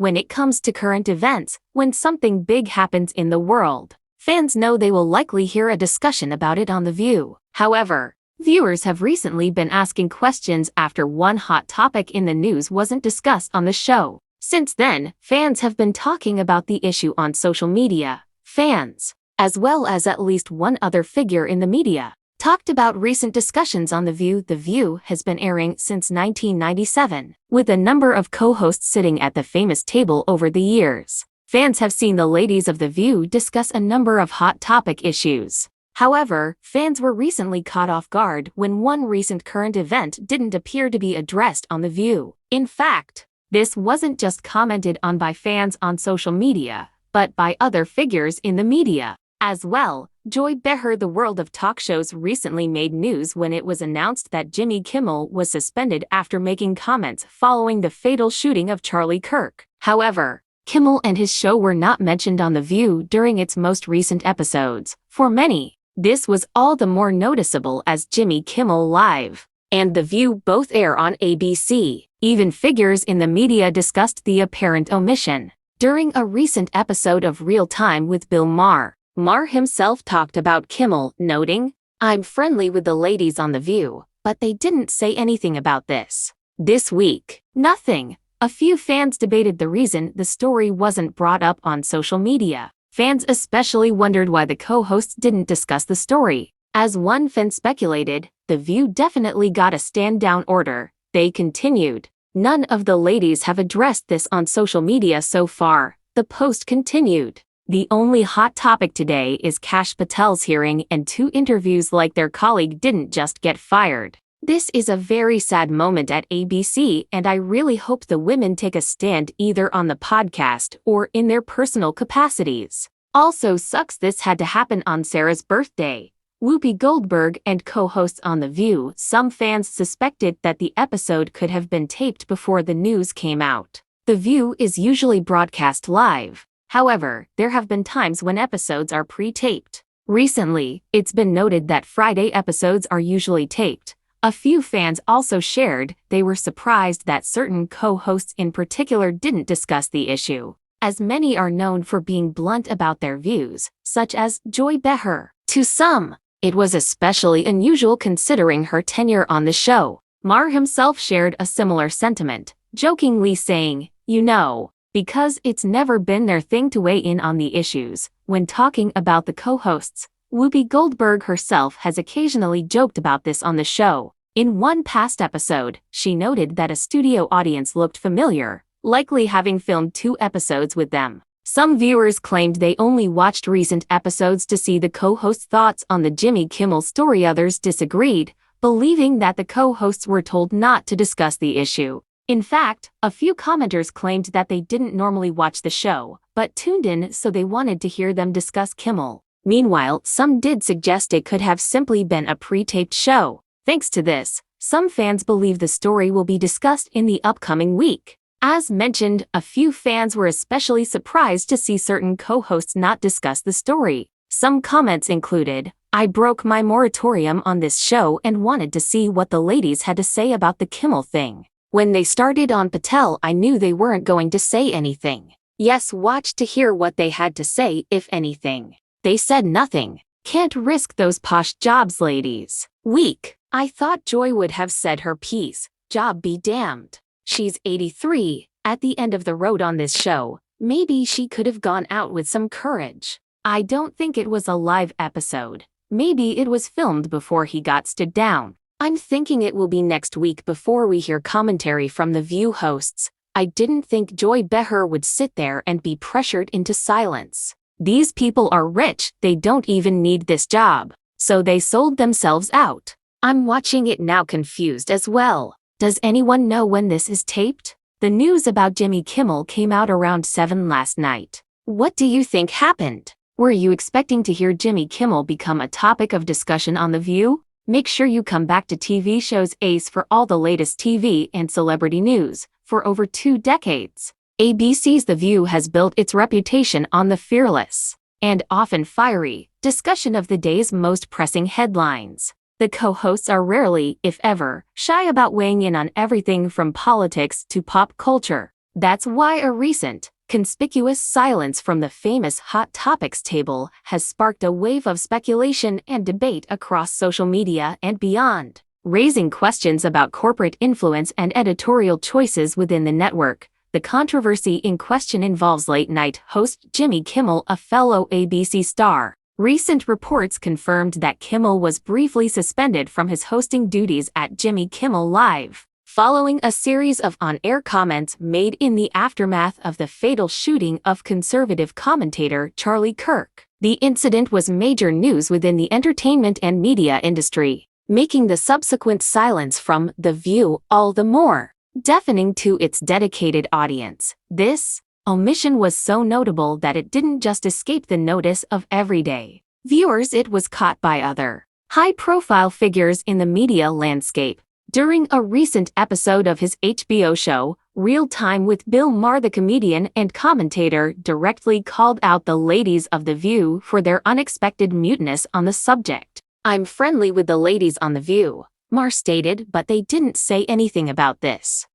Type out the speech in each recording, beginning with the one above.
When it comes to current events, when something big happens in the world, fans know they will likely hear a discussion about it on The View. However, viewers have recently been asking questions after one hot topic in the news wasn't discussed on the show. Since then, fans have been talking about the issue on social media. Fans, as well as at least one other figure in the media, talked about recent discussions on The View. The View has been airing since 1997, with a number of co-hosts sitting at the famous table over the years. Fans have seen the ladies of The View discuss a number of hot topic issues. However, fans were recently caught off guard when one recent current event didn't appear to be addressed on The View. In fact, this wasn't just commented on by fans on social media, but by other figures in the media as well. Joy Behar, the world of talk shows, recently made news when it was announced that Jimmy Kimmel was suspended after making comments following the fatal shooting of Charlie Kirk. However, Kimmel and his show were not mentioned on The View during its most recent episodes. For many, this was all the more noticeable as Jimmy Kimmel Live and The View both air on ABC. Even figures in the media discussed the apparent omission. During a recent episode of Real Time with Bill Maher, Maher himself talked about Kimmel, noting, "I'm friendly with the ladies on The View, but they didn't say anything about this. This week, nothing." A few fans debated the reason the story wasn't brought up on social media. Fans especially wondered why the co-hosts didn't discuss the story. As one fan speculated, The View definitely got a stand-down order. They continued, "None of the ladies have addressed this on social media so far." The post continued, "The only hot topic today is Kash Patel's hearing and 2 interviews, like their colleague didn't just get fired. This is a very sad moment at ABC, and I really hope the women take a stand either on the podcast or in their personal capacities. Also sucks this had to happen on Sarah's birthday." Whoopi Goldberg and co-hosts on The View. Some fans suspected that the episode could have been taped before the news came out. The View is usually broadcast live. However, there have been times when episodes are pre-taped. Recently, it's been noted that Friday episodes are usually taped. A few fans also shared they were surprised that certain co-hosts in particular didn't discuss the issue, as many are known for being blunt about their views, such as Joy Behar. To some, it was especially unusual considering her tenure on the show. Maher himself shared a similar sentiment, jokingly saying, "You know, because it's never been their thing to weigh in on the issues." When talking about the co-hosts, Whoopi Goldberg herself has occasionally joked about this on the show. In one past episode, she noted that a studio audience looked familiar, likely having filmed 2 episodes with them. Some viewers claimed they only watched recent episodes to see the co-hosts' thoughts on the Jimmy Kimmel story. Others disagreed, believing that the co-hosts were told not to discuss the issue. In fact, a few commenters claimed that they didn't normally watch the show, but tuned in so they wanted to hear them discuss Kimmel. Meanwhile, some did suggest it could have simply been a pre-taped show. Thanks to this, some fans believe the story will be discussed in the upcoming week. As mentioned, a few fans were especially surprised to see certain co-hosts not discuss the story. Some comments included, "I broke my moratorium on this show and wanted to see what the ladies had to say about the Kimmel thing. When they started on Patel, I knew they weren't going to say anything. Yes, watched to hear what they had to say, if anything. They said nothing. Can't risk those posh jobs, ladies. Weak. I thought Joy would have said her piece. Job be damned. She's 83, at the end of the road on this show. Maybe she could have gone out with some courage. I don't think it was a live episode. Maybe it was filmed before he got stood down. I'm thinking it will be next week before we hear commentary from The View hosts. I didn't think Joy Behar would sit there and be pressured into silence. These people are rich, they don't even need this job. So they sold themselves out. I'm watching it now confused as well. Does anyone know when this is taped?" The news about Jimmy Kimmel came out around 7 last night. What do you think happened? Were you expecting to hear Jimmy Kimmel become a topic of discussion on The View? Make sure you come back to TV shows Ace for all the latest TV and celebrity news. For over 2 decades, ABC's The View has built its reputation on the fearless and often fiery discussion of the day's most pressing headlines. The co-hosts are rarely, if ever, shy about weighing in on everything from politics to pop culture. That's why a recent, conspicuous silence from the famous Hot Topics table has sparked a wave of speculation and debate across social media and beyond, raising questions about corporate influence and editorial choices within the network. The controversy in question involves late-night host Jimmy Kimmel, a fellow ABC star. Recent reports confirmed that Kimmel was briefly suspended from his hosting duties at Jimmy Kimmel Live, following a series of on-air comments made in the aftermath of the fatal shooting of conservative commentator Charlie Kirk. The incident was major news within the entertainment and media industry, making the subsequent silence from The View all the more deafening to its dedicated audience. This omission was so notable that it didn't just escape the notice of everyday viewers, it was caught by other high-profile figures in the media landscape. During a recent episode of his HBO show, Real Time with Bill Maher, the comedian and commentator directly called out the ladies of The View for their unexpected muteness on the subject. "I'm friendly with the ladies on The View," Maher stated, "but they didn't say anything about this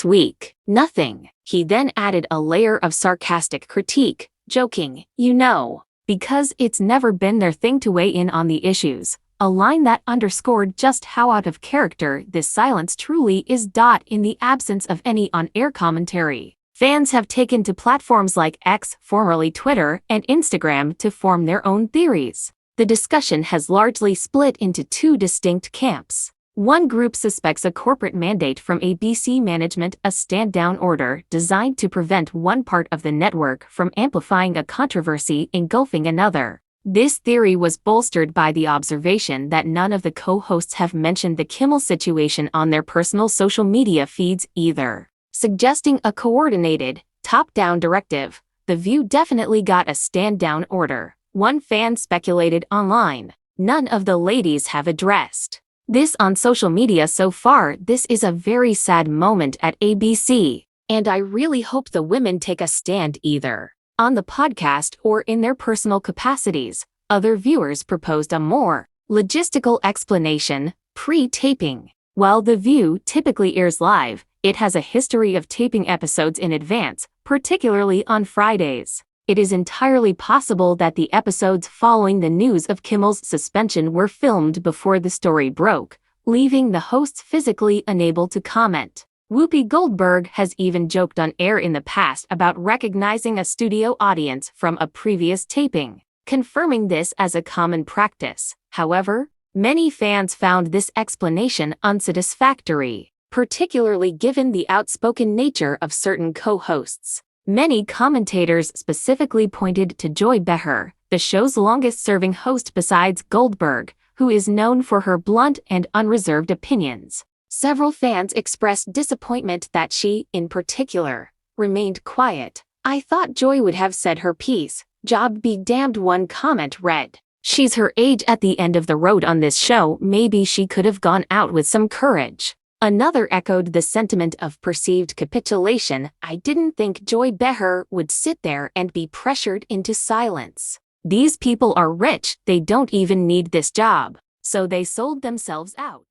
week. Nothing." He then added a layer of sarcastic critique, joking, because it's never been their thing to weigh in on the issues, a line that underscored just how out of character this silence truly is. In the absence of any on-air commentary, fans have taken to platforms like X, formerly Twitter, and Instagram to form their own theories. The discussion has largely split into two distinct camps. One group suspects a corporate mandate from ABC management, a stand-down order designed to prevent one part of the network from amplifying a controversy engulfing another. This theory was bolstered by the observation that none of the co-hosts have mentioned the Kimmel situation on their personal social media feeds either, suggesting a coordinated, top-down directive. The View definitely got a stand-down order, one fan speculated online. None of the ladies have addressed this on social media so far. This is a very sad moment at ABC, and I really hope the women take a stand either on the podcast or in their personal capacities. Other viewers proposed a more logistical explanation: pre-taping. While The View typically airs live, it has a history of taping episodes in advance, particularly on Fridays. It is entirely possible that the episodes following the news of Kimmel's suspension were filmed before the story broke, leaving the hosts physically unable to comment. Whoopi Goldberg has even joked on air in the past about recognizing a studio audience from a previous taping, confirming this as a common practice. However, many fans found this explanation unsatisfactory, particularly given the outspoken nature of certain co-hosts. Many commentators specifically pointed to Joy Behar, the show's longest-serving host besides Goldberg, who is known for her blunt and unreserved opinions. Several fans expressed disappointment that she, in particular, remained quiet. "I thought Joy would have said her piece. Job be damned," one comment read. "She's her age at the end of the road on this show. Maybe she could have gone out with some courage." Another echoed the sentiment of perceived capitulation. "I didn't think Joy Behar would sit there and be pressured into silence. These people are rich, they don't even need this job. So they sold themselves out."